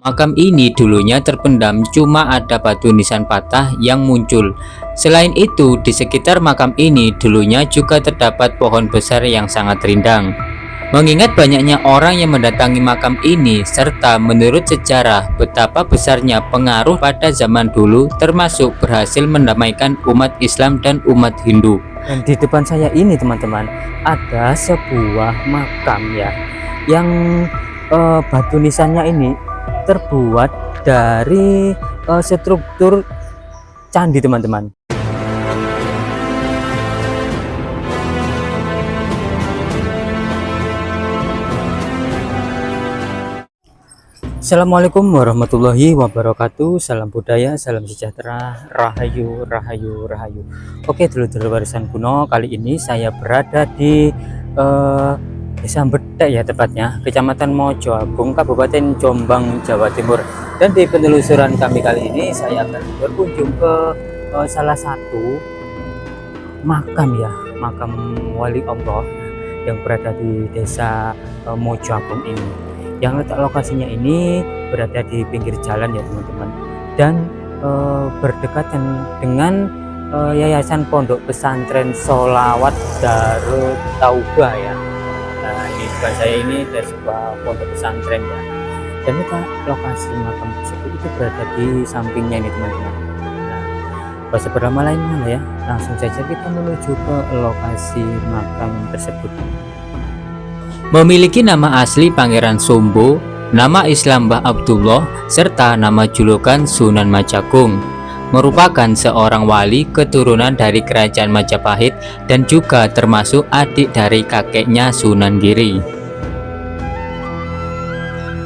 Makam ini dulunya terpendam, cuma ada batu nisan patah yang muncul. Selain itu, di sekitar makam ini dulunya juga terdapat pohon besar yang sangat rindang. Mengingat banyaknya orang yang mendatangi makam ini, serta menurut sejarah betapa besarnya pengaruh pada zaman dulu, termasuk berhasil mendamaikan umat Islam dan umat Hindu. Dan di depan saya ini teman-teman, ada sebuah makam ya, yang batu nisannya ini terbuat dari struktur candi teman-teman. Assalamualaikum warahmatullahi wabarakatuh. Salam budaya, salam sejahtera, rahayu, rahayu, rahayu. Oke, dulur-dulur warisan kuno, kali ini saya berada di Desa Mbethek ya tepatnya, Kecamatan Mojo Agung, Kabupaten Jombang, Jawa Timur. Dan di penelusuran kami kali ini saya akan berkunjung ke salah satu makam ya, makam wali Allah yang berada di Desa Mojo Agung ini. Yang letak lokasinya ini berada di pinggir jalan ya teman-teman, dan berdekatan dengan Yayasan Pondok Pesantren Sholawat Darut Taubah ya. Nah, ini depan saya ini ada sebuah pondok pesantren ya, dan kita lokasi makam tersebut itu berada di sampingnya ini teman-teman. Nah, bahasa berlama lainnya ya, langsung saja kita menuju ke lokasi makam tersebut. Memiliki nama asli Pangeran Sombo, nama Islam Mbah Abdullah, serta nama julukan Sunan Majagung. Merupakan seorang wali keturunan dari Kerajaan Majapahit dan juga termasuk adik dari kakeknya Sunan Giri.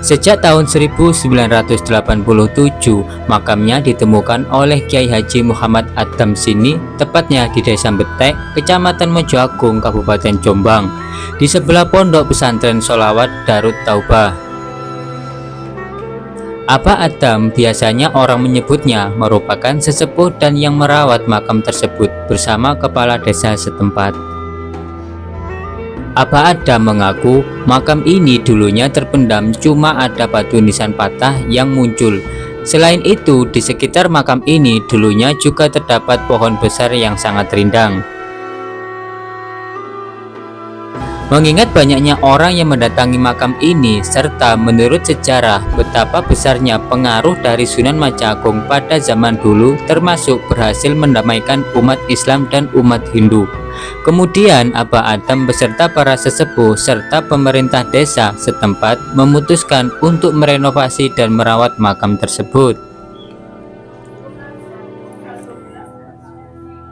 Sejak tahun 1987, makamnya ditemukan oleh Kiai Haji Muhammad Adam Sini, tepatnya di Desa Mbethek, Kecamatan Mojo Agung, Kabupaten Jombang, di sebelah Pondok Pesantren Sholawat Darut Taubah. Abah Adam biasanya orang menyebutnya merupakan sesepuh dan yang merawat makam tersebut bersama kepala desa setempat. Abah Adam mengaku makam ini dulunya terpendam, cuma ada batu nisan patah yang muncul. Selain itu, di sekitar makam ini dulunya juga terdapat pohon besar yang sangat rindang. Mengingat banyaknya orang yang mendatangi makam ini, serta menurut sejarah betapa besarnya pengaruh dari Sunan Majagung pada zaman dulu, termasuk berhasil mendamaikan umat Islam dan umat Hindu. Kemudian Abah Adam beserta para sesepuh serta pemerintah desa setempat memutuskan untuk merenovasi dan merawat makam tersebut.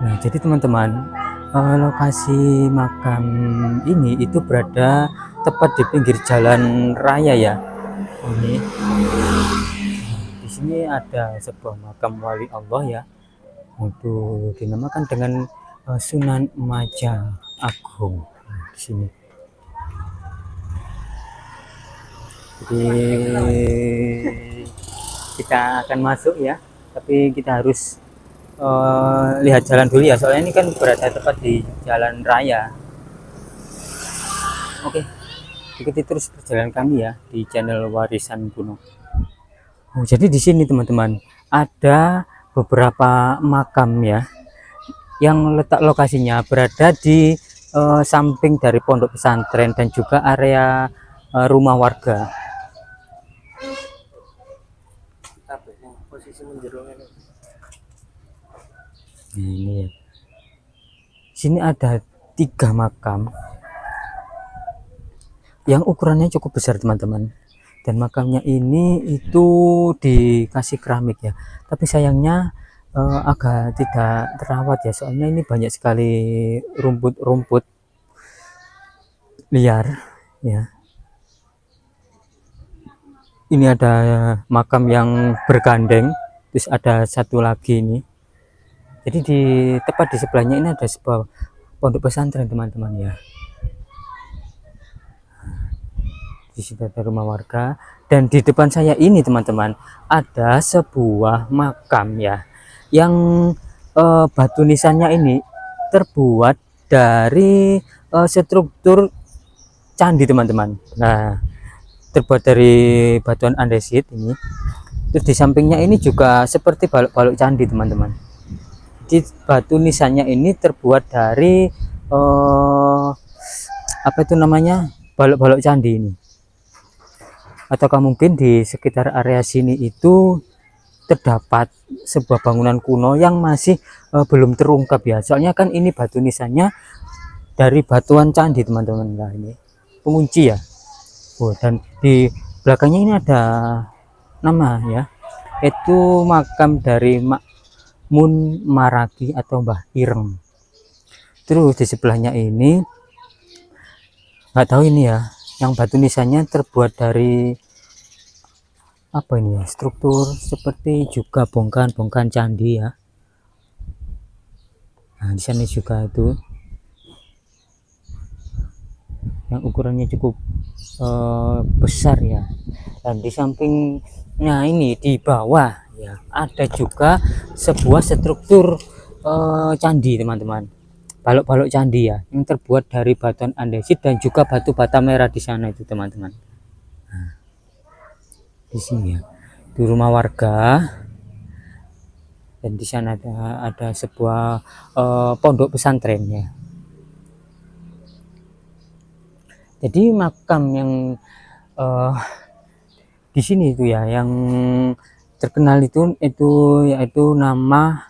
Nah, jadi teman-teman, lokasi makam ini itu berada tepat di pinggir jalan raya ya. Ini di sini ada sebuah makam wali Allah ya, untuk dinamakan dengan Sunan Maja Agung. Nah, di sini. Jadi kita akan masuk ya, tapi kita harus lihat jalan dulu ya, soalnya ini kan berada tepat di jalan raya. Oke, ikuti terus perjalanan kami ya di channel Warisan Kuno. Jadi di sini teman-teman ada beberapa makam ya, yang letak lokasinya berada di samping dari pondok pesantren dan juga area rumah warga. Ini sini ada 3 makam yang ukurannya cukup besar teman-teman, dan makamnya ini itu dikasih keramik ya, tapi sayangnya agak tidak terawat ya, soalnya ini banyak sekali rumput-rumput liar ya. Ini ada makam yang bergandeng, terus ada satu lagi ini. Jadi di tepat di sebelahnya ini ada sebuah pondok pesantren teman-teman ya. Di sini ada rumah warga, dan di depan saya ini teman-teman ada sebuah makam ya, yang batu nisannya ini terbuat dari struktur candi teman-teman. Nah, terbuat dari batuan andesit ini. Terus di sampingnya ini juga seperti balok-balok candi teman-teman. Di batu nisannya ini terbuat dari apa itu namanya, balok-balok candi ini. Ataukah mungkin di sekitar area sini itu terdapat sebuah bangunan kuno yang masih belum terungkap ya. Soalnya kan ini batu nisannya dari batuan candi teman-teman. Nah ini pengunci ya. Oh, dan di belakangnya ini ada nama ya, itu makam dari Mun Maragi atau Mbah Ireng. Terus di sebelahnya ini nggak tahu ini ya, yang batu nisannya terbuat dari apa ini ya, struktur seperti juga bongkahan-bongkahan candi ya. Nah di sana juga itu yang ukurannya cukup besar ya. Dan di sampingnya ini di bawah ya ada juga sebuah struktur candi teman-teman, balok-balok candi ya, yang terbuat dari batuan andesit dan juga batu bata merah di sana itu teman-teman. Nah, di sini ya, di rumah warga, dan di sana ada sebuah pondok pesantren ya. Jadi makam yang di sini itu ya yang terkenal itu yaitu nama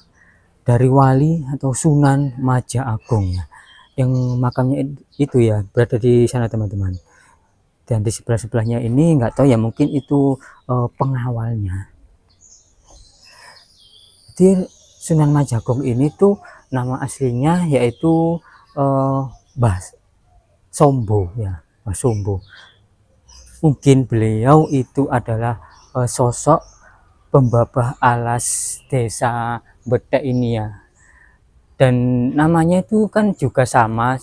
dari wali atau Sunan Maja Agung ya, yang makamnya itu ya berada di sana teman-teman. Dan di sebelah-sebelahnya ini nggak tahu ya, mungkin itu pengawalnya. Jadi Sunan Maja Agung ini tuh nama aslinya yaitu Mbah Sombo ya, Mbah Sombo. Mungkin beliau itu adalah sosok pembabah alas desa Betek ini ya. Dan namanya itu kan juga sama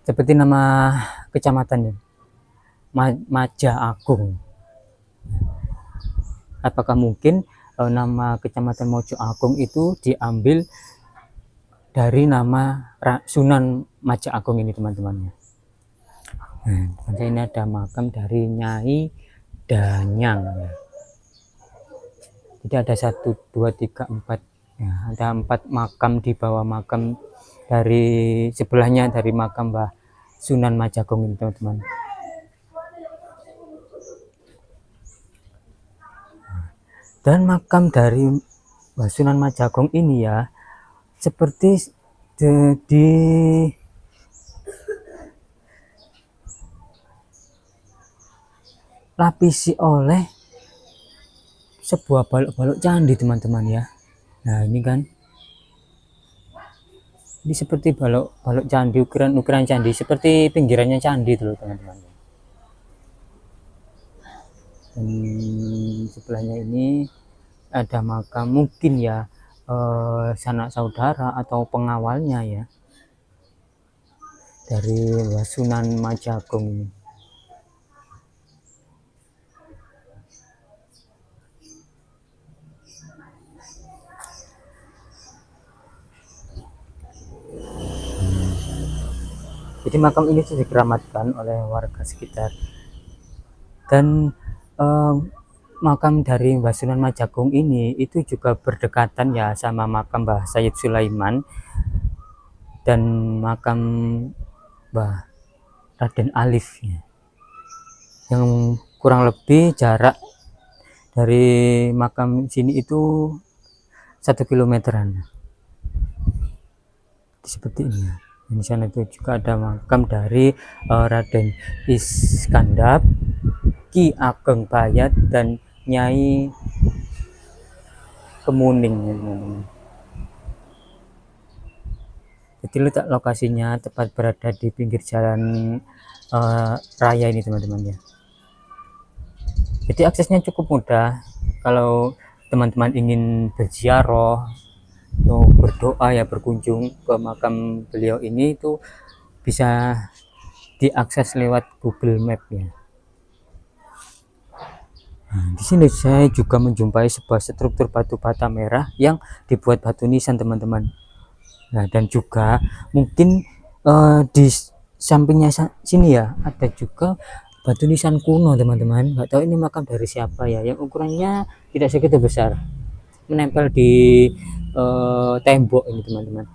seperti nama kecamatan ya, Maja Agung. Apakah mungkin nama kecamatan Mojo Agung itu diambil dari nama Sunan Maja Agung ini teman-teman. Nah, ini ada makam dari Nyai Danyang ya. Jadi ada 1, 2, 3, 4 ya, ada 4 makam di bawah makam dari sebelahnya dari makam Mbah Sunan Maja Agung ini teman-teman. Dan makam dari Mbah Sunan Maja Agung ini ya seperti di lapisi oleh sebuah balok-balok candi teman-teman ya. Nah ini kan, ini seperti balok-balok candi, ukuran candi seperti pinggirannya candi dulu teman-teman. Dan sebelahnya ini ada makam mungkin ya sanak saudara atau pengawalnya ya dari Sunan Maja Agung ini. Jadi makam ini sudah dikeramatkan oleh warga sekitar. Dan makam dari Mbah Sunan Maja Agung ini itu juga berdekatan ya sama makam Mbah Sayyid Sulaiman dan makam Mbah Raden Alif ya, yang kurang lebih jarak dari makam sini itu 1 kilometeran seperti ini ya. Di sana itu juga ada makam dari Raden Iskandar, Ki Ageng Bayat dan Nyai Kemuning. Jadi letak lokasinya tepat berada di pinggir jalan raya ini teman-teman ya. Jadi aksesnya cukup mudah kalau teman-teman ingin berziarah atau berdoa ya, berkunjung ke makam beliau ini, itu bisa diakses lewat Google Map ya. Nah, di sini saya juga menjumpai sebuah struktur batu bata merah yang dibuat batu nisan teman-teman. Nah dan juga mungkin di sampingnya sini ya ada juga batu nisan kuno teman-teman. Nggak tahu ini makam dari siapa ya, yang ukurannya tidak segitu besar, menempel di tembok ini teman-teman.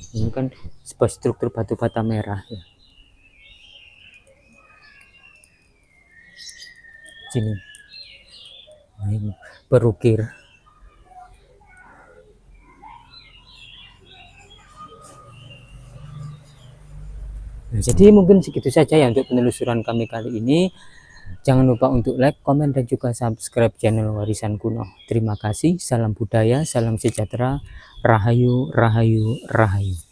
Ini kan sebuah struktur batu bata merah ya. Sini, nah, ini berukir. Nah, jadi mungkin segitu saja ya untuk penelusuran kami kali ini. Jangan lupa untuk like, komen, dan juga subscribe channel Warisan Kuno. Terima kasih, salam budaya, salam sejahtera, rahayu, rahayu, rahayu.